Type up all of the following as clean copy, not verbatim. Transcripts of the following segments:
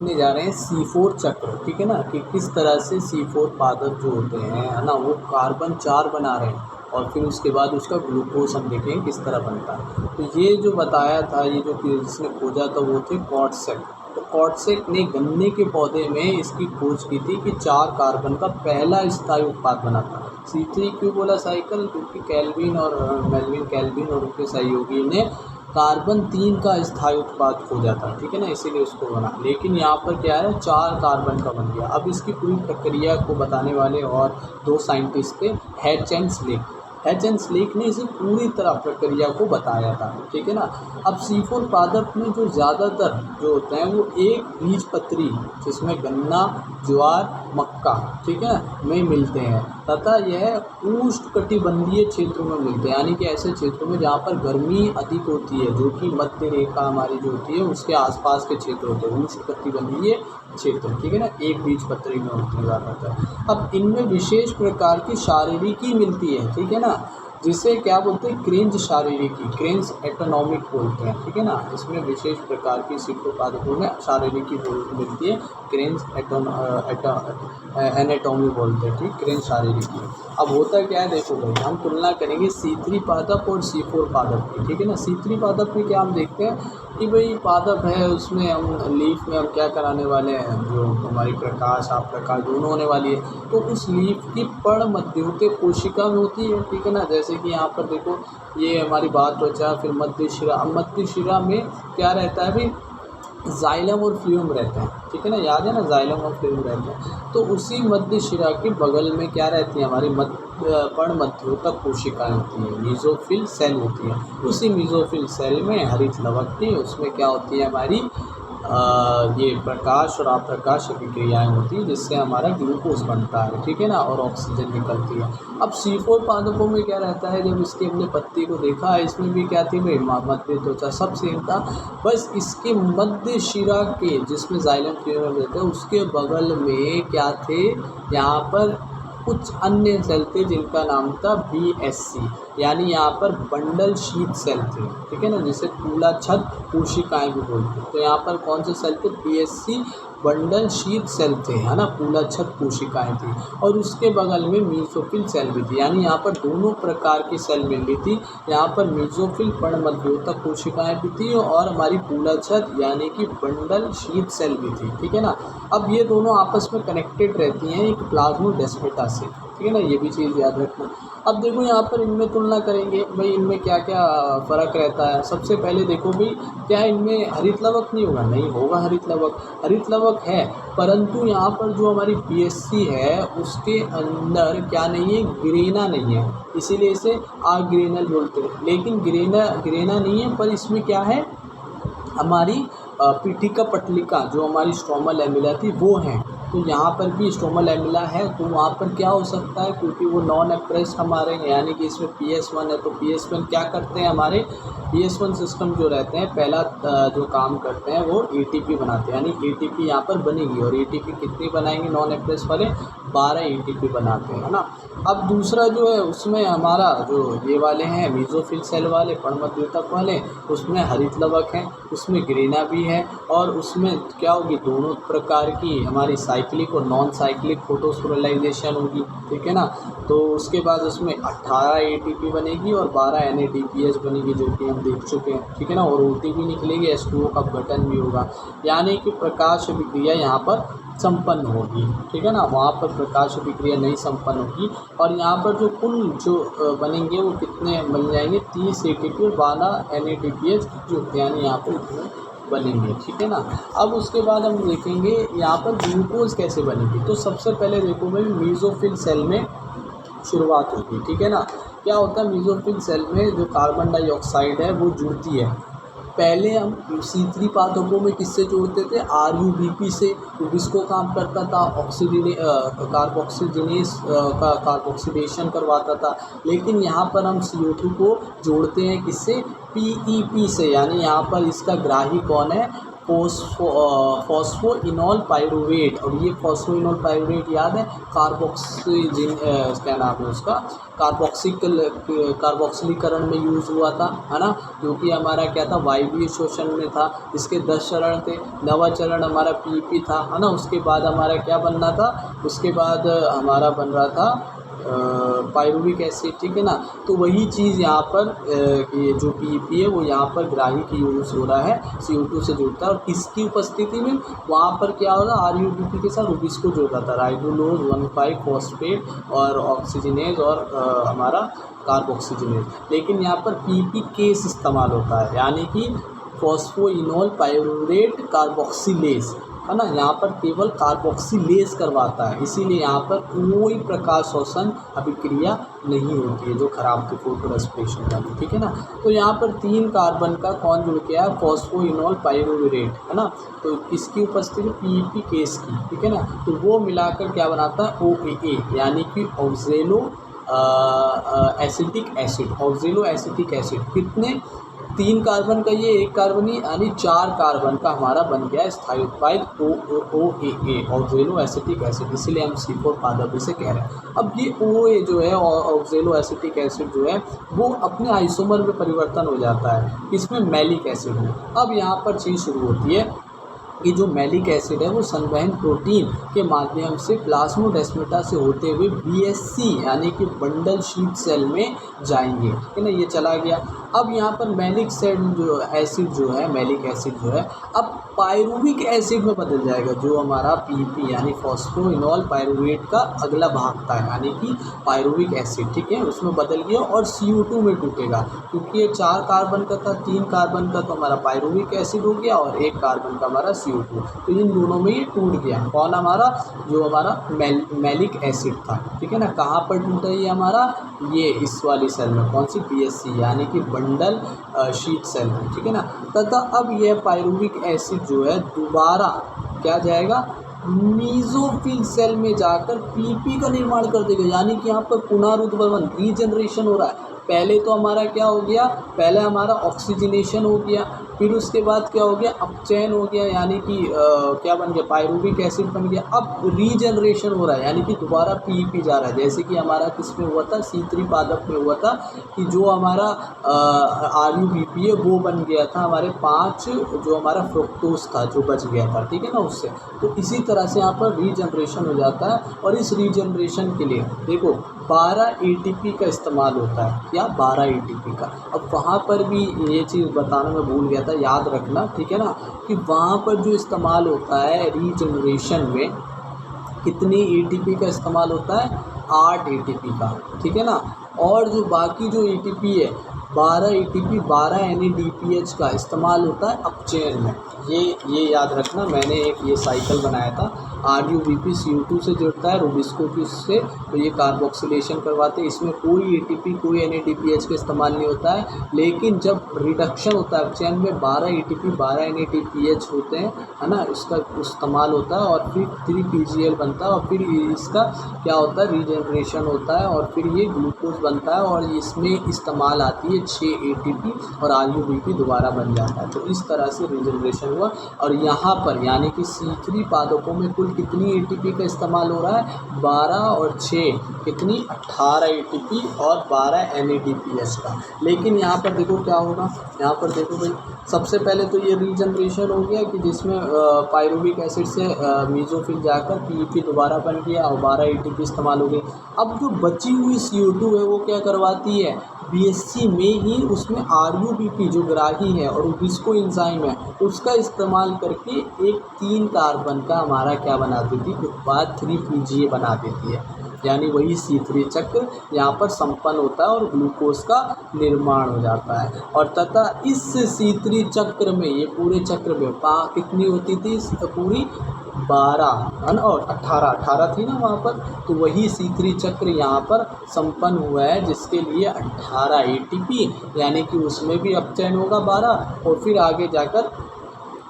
ने जा रहे हैं C4 चक्र, ठीक है ना, कि किस तरह से C4 पादप जो होते हैं, है ना, वो कार्बन 4 बना रहे हैं और फिर उसके बाद उसका ग्लूकोज हम देखेंगे किस तरह बनता है। तो ये जो बताया था, ये जो जिसने खोजा था वो थे कॉटसेक। तो कॉटसेक ने गन्ने के पौधे में इसकी खोज की थी कि 4 कार्बन का पहला स्थायी उत्पाद बना था। C3 क्यों बोला साइकिल? क्योंकि कैल्विन और मेल्विन कैल्विन और उनके सहयोगी ने कार्बन 3 का स्थायी उत्पाद खोजा था, ठीक है ना, इसीलिए उसको बना। लेकिन यहाँ पर क्या है, 4 कार्बन का बन गया। अब इसकी पूरी प्रक्रिया को बताने वाले और 2 साइंटिस्ट थे, Hatch and Slack. Hatch and Slack ने इसे पूरी तरह प्रक्रिया को बताया था, ठीक है ना। अब C4 पादप में जो ज़्यादातर जो होते हैं वो एक बीजपत्री, जिसमें गन्ना, ज्वार, मक्का, ठीक है, में मिलते हैं तथा यह उष्णकटिबंधीय क्षेत्रों में मिलते हैं, यानी कि ऐसे क्षेत्रों में जहाँ पर गर्मी अधिक होती है, जो कि मध्य रेखा हमारी जो होती है उसके आसपास के क्षेत्र होते हैं, उष्णकटिबंधीय क्षेत्र, ठीक है ना, एक बीजपत्री में होते हैं ज़्यादातर। अब इनमें विशेष प्रकार की शारीरिकी मिलती है, ठीक है ना, जिसे क्या बोलते हैं, क्रेंज शारीरिकी, क्रेंज एटोनॉमिक बोलते हैं, ठीक है ना। इसमें विशेष प्रकार की C4 पादपों में शारीरिकी मिलती है, क्रेंज एनाटॉमी बोलते हैं, ठीक, क्रेंज शारीरिकी। अब होता क्या है, देखो भाई, हम तुलना करेंगे C3 पादप और C4 पादप की, ठीक है ना। C3 पादप में क्या हम देखते हैं कि भाई पादप है, उसमें हम लीफ में हम क्या कराने वाले हैं, जो हमारी प्रकाश आप प्रकाश दोनों होने वाली है, तो उस लीफ की पर्ण मध्योते कोशिका में होती है, ठीक है ना। जैसे कि यहाँ पर देखो, ये हमारी बात त्वचा, फिर मध्य शिरा। अब मध्य शिरा में क्या रहता है भाई, जाइलम और फ्लूम रहते हैं, ठीक है ना, याद है ना, जाइलम और फ्लूम रहते हैं। तो उसी मध्य शिरा के बगल में क्या रहती है, हमारी पर्ण मध्योतक कोशिकाएं होती हैं, मीजोफिल सेल होती है। उसी मीजोफिल सेल में हरित लवक की, उसमें क्या होती है हमारी ये प्रकाश और अप्रकाश अभिक्रियाएँ होती हैं, जिससे हमारा ग्लूकोज बनता है, ठीक है ना, और ऑक्सीजन निकलती है। अब C4 पादपों में क्या रहता है, जब इसके हमने पत्ती को देखा, इसमें भी क्या थी भाई, मध्य त्वचा, सब सेम था, बस इसके मध्य शिरा के, जिसमें जाइलम फ्लोएम रहता है, उसके बगल में क्या थे, यहाँ पर कुछ अन्य सेल थे जिनका नाम था BSC, यानी यहाँ पर बंडल शीथ सेल थे, ठीक है ना, जिसे मूलाक्षत कोशिकाएं भी बोलते हैं। तो यहाँ पर कौन से सेल थे, BSC बंडल शीथ सेल थे, है ना, मूलाक्षत कोशिकाएं थी, और उसके बगल में मीजोफिल सेल भी थी, यानी यहाँ पर दोनों प्रकार की सेल मिल रही थी। यहाँ पर मीजोफिल पर्ण मध्योतक कोशिकाएं भी थी और हमारी मूलाक्षत यानी कि बंडल शीथ सेल भी थी, ठीक है ना। अब ये दोनों आपस में कनेक्टेड रहती हैं एक प्लाज्मोडेस्माटा से, ठीक है ना, ये भी चीज़ याद रखना। अब देखो यहाँ पर इनमें तुलना करेंगे भाई, इनमें क्या क्या फ़र्क रहता है। सबसे पहले देखो भाई, क्या इनमें हरित लवक नहीं होगा? नहीं होगा हरित लवक, हरित लवक है, परंतु यहाँ पर जो हमारी BSC है उसके अंदर क्या नहीं है, ग्रेना नहीं है, इसीलिए इसे आग्रेनल बोलते हैं। लेकिन ग्रेना नहीं है, पर इसमें क्या है, हमारी पीठिका पटलिका, जो हमारी स्ट्रोमा लैमेला थी, वो है। तो यहाँ पर भी स्ट्रोमा लैमेला है, तो वहाँ पर क्या हो सकता है, क्योंकि वो नॉन एप्रेस्ड हमारे हैं, यानी कि इसमें PS1 है, तो PS1 क्या करते हैं, हमारे PS1 सिस्टम जो रहते हैं, पहला जो काम करते हैं वो ATP बनाते हैं, यानी ATP यहाँ पर बनेगी, और ATP कितनी बनाएंगे नॉन एप्रेस्ड वाले, 12 ATP बनाते हैं, है ना। अब दूसरा जो है, उसमें हमारा जो ये वाले हैं मीजोफिल सेल वाले, पर्णमध्योतक वाले, उसमें हरित लवक है, उसमें ग्रेना भी है, और उसमें क्या होगी, दोनों प्रकार की हमारी साइक्लिक और नॉन साइक्लिक फोटोस्पोरलाइजेशन होगी, ठीक है ना। तो उसके बाद उसमें 18 ATP बनेगी और 12 NADPH बनेगी, जो कि हम देख चुके हैं, ठीक है ना, और OT भी निकलेगी, H2O का गठन भी होगा, यानी कि प्रकाश अभिक्रिया यहाँ पर संपन्न होगी, ठीक है ना, वहाँ पर प्रकाश अभिक्रिया नहीं संपन्न होगी। और यहाँ पर जो कुल जो बनेंगे वो कितने बन जाएंगे, 30 ATP और 12 NADPH, जो यानी यहाँ पर इतने बनेंगे, ठीक है ना। अब उसके बाद हम देखेंगे यहाँ पर ग्लूकोज कैसे बनेगी। तो सबसे पहले देखो भाई, मीजोफिल सेल में शुरुआत होगी, ठीक है ना। क्या होता है, मीजोफिल सेल में जो कार्बन डाइऑक्साइड है वो जुड़ती है। पहले हम C3 पादपों में किससे जोड़ते थे, RUBP से, तो किसको काम करता था, कार्बोक्सीजनेस का कार्बोक्सीडेशन करवाता था। लेकिन यहाँ पर हम CO2 को जोड़ते हैं किससे, PEP से, यानी यहाँ पर इसका ग्राही कौन है, फॉस्फोइनॉल पायरुवेट। और ये फॉस्फोइनॉल पायरुवेट याद है कार्बोक्सीजिन क्या नाम है उसका, कार्बोक्सिलीकरण में यूज़ हुआ था, है ना, जो कि हमारा क्या था वायवीय शोषण में था। इसके 10 चरण थे, 9वां चरण हमारा पीपी था, है ना। उसके बाद हमारा क्या बनना था, उसके बाद हमारा बन रहा था पायरुविक एसिड, ठीक है ना। तो वही चीज़ यहाँ पर ये जो पीपी है वो यहाँ पर ग्राही की यूज़ हो रहा है, CO2 से जुड़ता है। और किसकी उपस्थिति में वहाँ पर क्या होगा, RUBP के साथ रूबिस को जोड़ा था, राइबोलोज 1,5 फॉस्फेट और ऑक्सीजनेज और हमारा कार्बोक्सीजनेज। लेकिन यहाँ पर पीपी केस इस्तेमाल होता है, यानी कि फॉस्फोइनॉल पायरुवेट कार्बोक्सिलेज, है ना। यहाँ पर केवल कार्बोक्सिलेज करवाता है, इसीलिए यहाँ पर कोई प्रकाश शोषण अभिक्रिया नहीं होती है जो खराब थी फोटो रेस्पिरेशन वाली, ठीक है ना। तो यहाँ पर 3 कार्बन का कौन जुड़ गया है, फॉस्फोइनॉल पायरुवेट, है ना। तो किसकी उपस्थिति, पीपी केस की, ठीक है ना। तो वो मिलाकर क्या बनाता है, OAA, यानी कि ऑक्जेलो एसिटिक एसिड, ऑक्जेलो एसिटिक एसिड। कितने, 3 कार्बन का ये 1 कार्बन ही, यानी 4 कार्बन का हमारा बन गया स्थायी उत्पाद OAA, ऑक्जेलो एसिटिक एसिड। इसीलिए हम C4 पादप इसे कह रहे हैं। अब ये OA जो है ऑक्जेलो एसिटिक एसिड जो है वो अपने आइसोमर में परिवर्तन हो जाता है, इसमें मैलिक एसिड में। अब यहाँ पर चीज़ शुरू होती है कि जो मैलिक एसिड है वो संवहन प्रोटीन के माध्यम से प्लाज्मोडेस्माटा से होते हुए BSC यानी कि बंडल शीट सेल में जाएंगे, ठीक है ना। ये चला गया। अब यहाँ पर मैलिक एसिड जो है मैलिक एसिड जो है अब पायरुविक एसिड में बदल जाएगा, जो हमारा PP यानी फॉस्फोइनॉल पायरुवेट का अगला भाग था, यानी कि पायरुविक एसिड, ठीक है, उसमें बदल गया और CO2 में टूटेगा। क्योंकि ये 4 कार्बन का था, 3 कार्बन का तो हमारा पायरुविक एसिड हो गया और 1 कार्बन का हमारा CO2, तो इन दोनों में ये टूट गया। कौन, हमारा जो हमारा मैलिक एसिड था, ठीक है ना। कहाँ पर टूटा ये हमारा, ये इस वाली सेल में, कौन सी, BSC यानी कि बंडल शीट सेल में, ठीक है ना। तथा अब यह पायरुविक एसिड जो है दोबारा क्या जाएगा, मीजोफिल सेल में जाकर PP का निर्माण कर देगा, यानी कि यहाँ पर पुनरुत्पादन, रीजनरेशन हो रहा है। पहले तो हमारा क्या हो गया, पहले हमारा ऑक्सीजनेशन हो गया, फिर उसके बाद क्या हो गया, अपचयन हो गया, यानी कि क्या बन गया, पायरुविक एसिड बन गया। अब रीजनरेशन हो रहा है, यानी कि दोबारा PP जा रहा है। जैसे कि हमारा किस में हुआ था, C3 पादप में हुआ था कि जो हमारा RUBP है वो बन गया था हमारे 5, जो हमारा फ्रुक्टोज था जो बच गया था, ठीक है ना, उससे। तो इसी तरह से यहाँ पर रीजनरेशन हो जाता है। और इस रीजनरेशन के लिए देखो 12 ATP का इस्तेमाल होता है, क्या 12 ATP का। अब वहाँ पर भी ये चीज़ बताना मैं भूल गया था, याद रखना, ठीक है ना, कि वहाँ पर जो इस्तेमाल होता है रीजनरेशन में कितनी ATP का इस्तेमाल होता है, 8 ATP का, ठीक है ना। और जो बाकी जो ATP है 12 ATP 12 NADPH का इस्तेमाल होता है अपचयन में। ये याद रखना, मैंने एक ये साइकिल बनाया था, RUBP CO2 से जुड़ता है, रूबिस्को से, तो ये कार्बोक्सिलेशन करवाते हैं। इसमें कोई ATP कोई NADPH का इस्तेमाल नहीं होता है। लेकिन जब रिडक्शन होता है अपचयन में 12 ATP 12 NADPH होते हैं, है ना, इसका इस्तेमाल होता है और फिर 3 PGL बनता है और फिर इसका क्या होता है, रीजनरेशन होता है और फिर ये ग्लूकोज बनता है और इसमें इस्तेमाल आती है 6 ATP और RUBP दोबारा बन जाता है। तो इस तरह से रीजनरेशन हुआ। और यहाँ पर यानी कि C3 पादपों में कुल कितनी ATP का इस्तेमाल हो रहा है, 12 और 6 कितनी, 18 ATP और 12 NADPH का। लेकिन यहाँ पर देखो क्या होगा, यहाँ पर देखो भाई, सबसे पहले तो ये रीजनरेशन हो गया कि जिसमें पायरुविक एसिड से मीजोफिल जाकर PP दोबारा बन गया और 12 ATP इस्तेमाल हो गई। अब जो बची हुई CO2 है वो क्या करवाती है, BSC में ही उसमें RUBP जो ग्राही है और रूबिस्को एंजाइम है उसका इस्तेमाल करके एक 3 कार्बन का हमारा क्या बना देती है, उत्पाद 3PGA बना देती है। यानी वही C3 चक्र यहाँ पर संपन्न होता है और ग्लूकोज का निर्माण हो जाता है। और तथा इस C3 चक्र में, ये पूरे चक्र में कितनी होती थी, पूरी 12 है ना, और 18 थी ना वहाँ पर। तो वही C3 चक्र यहाँ पर संपन्न हुआ है, जिसके लिए 18 ATP यानी कि उसमें भी अपचयन होगा 12 और फिर आगे जाकर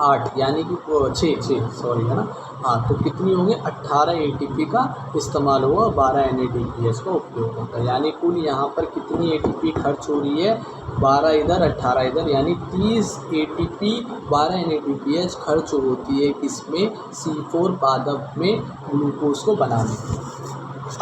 8 यानी कि 6 सॉरी है ना। हाँ, तो कितनी होंगे 18 ATP का इस्तेमाल हुआ, 12 NADPH का उपयोग होता है। यानी कुल यहाँ पर कितनी ATP खर्च हो रही है, 12 इधर 18 इधर, यानी 30 ATP 12 NADPH खर्च होती है किसमें, C4 पादप में ग्लूकोज को बनाने में।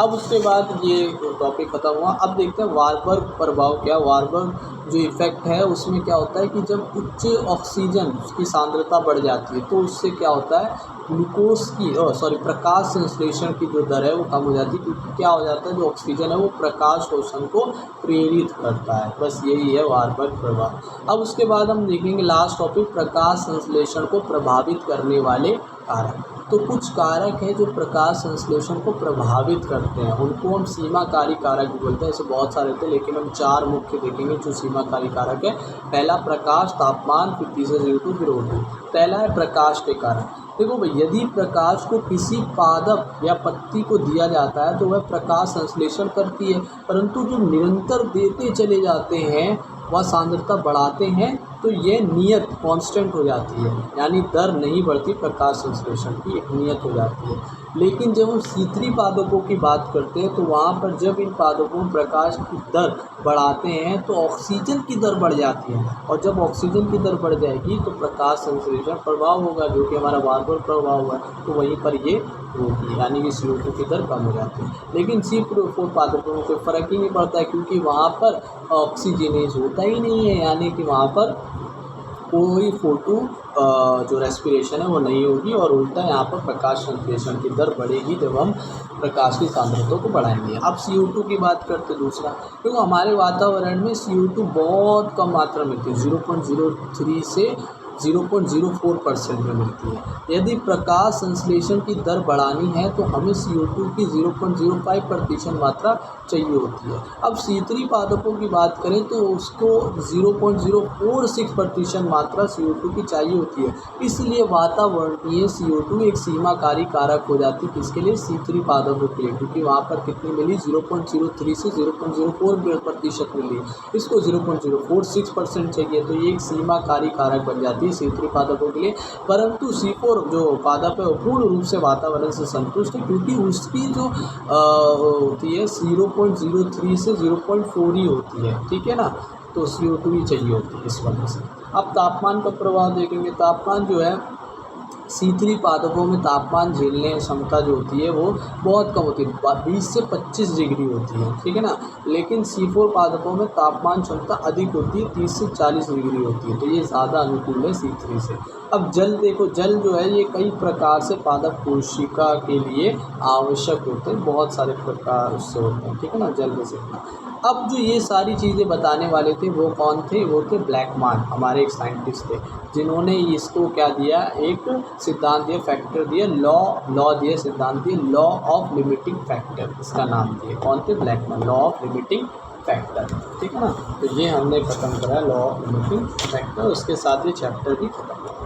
अब उसके बाद ये टॉपिक ख़त्म हुआ। अब देखते हैं वारबर्ग प्रभाव क्या। वारबर्ग जो इफ़ेक्ट है उसमें क्या होता है कि जब उच्च ऑक्सीजन की सांद्रता बढ़ जाती है तो उससे क्या होता है, ग्लूकोज की प्रकाश संश्लेषण की जो दर है वो कम हो जाती है, क्योंकि क्या हो जाता है, जो ऑक्सीजन है वो प्रकाश शोषण को प्रेरित करता है। बस यही है वारबर्ग प्रभाव। अब उसके बाद हम देखेंगे लास्ट टॉपिक, प्रकाश संश्लेषण को प्रभावित करने वाले कारक। तो कुछ कारक हैं जो प्रकाश संश्लेषण को प्रभावित करते हैं, उनको हम सीमाकारी कारक भी बोलते हैं। ऐसे बहुत सारे थे, लेकिन हम 4 मुख्य देखेंगे जो सीमाकारी कारक है। पहला प्रकाश, तापमान, फिर तीसरा CO2, फिर O2। पहला है प्रकाश के कारक। देखो भाई, यदि प्रकाश को किसी पादप या पत्ती को दिया जाता है तो वह प्रकाश संश्लेषण करती है, परंतु जो निरंतर देते चले जाते हैं वह सांद्रता बढ़ाते हैं तो यह नियत कांस्टेंट हो जाती है, यानी दर नहीं बढ़ती, प्रकाश संश्लेषण की एक नियत हो जाती है। लेकिन जब हम C3 पादपों की बात करते हैं तो वहाँ पर जब इन पादपों में प्रकाश की दर बढ़ाते हैं तो ऑक्सीजन की दर बढ़ जाती है, और जब ऑक्सीजन की दर बढ़ जाएगी तो प्रकाश संश्लेषण प्रभाव होगा, जो कि हमारा वारबर्ग प्रभाव हुआ, तो वहीं पर ये होगी, यानी कि CO2 की दर कम हो जाती है। लेकिन C4 पादपों में कोई फ़र्क ही नहीं पड़ता है, क्योंकि वहाँ पर ऑक्सीजनेज होता ही नहीं है, यानी कि वहाँ पर कोई फोटो जो रेस्पिरेशन है वो नहीं होगी, और उल्टा यहाँ पर प्रकाश संश्लेषण की दर बढ़ेगी जब हम प्रकाश की सांद्रता को बढ़ाएंगे। अब CO2 की बात करते दूसरा, क्योंकि हमारे वातावरण में CO2 बहुत कम मात्रा में मिलती है, 0.03 से 0.04% में मिलती है। यदि प्रकाश संश्लेषण की दर बढ़ानी है तो हमें CO2 की 0.05% मात्रा चाहिए होती है। अब C3 पादपों की बात करें तो उसको 0.046% मात्रा CO2 की चाहिए होती है। इसलिए वातावरणीय CO2 एक सीमाकारी कारक हो जाती है, किसके लिए, C3 पादपों के लिए, क्योंकि वहाँ पर कितनी मिली, 0.03 से 0.04% मिली, इसको 0.046% चाहिए, तो ये एक सीमाकारी कारक बन जाती है C3 पादपों के लिए। परंतु C4 जो पादप है वो पूर्ण रूप से वातावरण से संतुष्ट है, क्योंकि उसकी जो होती है 0.03 से 0.4 ही होती है, ठीक है ना, तो CO2 ही चाहिए होती है इस वजह से। अब तापमान का प्रभाव देखेंगे। तापमान जो है C3 पादपों में तापमान झेलने क्षमता जो होती है वो बहुत कम होती है, 20 से 25 डिग्री होती है, ठीक है ना। लेकिन C4 पादपों में तापमान क्षमता अधिक होती है, 30 से 40 डिग्री होती है, तो ये ज़्यादा अनुकूल है C3 से। अब जल देखो, जल जो है ये कई प्रकार से पादप कोशिका के लिए आवश्यक होते हैं, बहुत सारे प्रकार उससे होते हैं, ठीक है ना, जल में से। अब जो ये सारी चीज़ें बताने वाले थे वो कौन थे, वो थे ब्लैकमैन, हमारे एक साइंटिस्ट थे, जिन्होंने इसको क्या दिया, एक सिद्धांत दिया, फैक्टर दिया, लॉ दिया, सिद्धांत दिया, लॉ ऑफ लिमिटिंग फैक्टर, इसका नाम दिया। कौन थे, Blackman, law of limiting factor, ठीक है ना। तो ये हमने ख़त्म करा लॉ ऑफ लिमिटिंग फैक्टर, उसके साथ ये चैप्टर भी खत्म हुआ।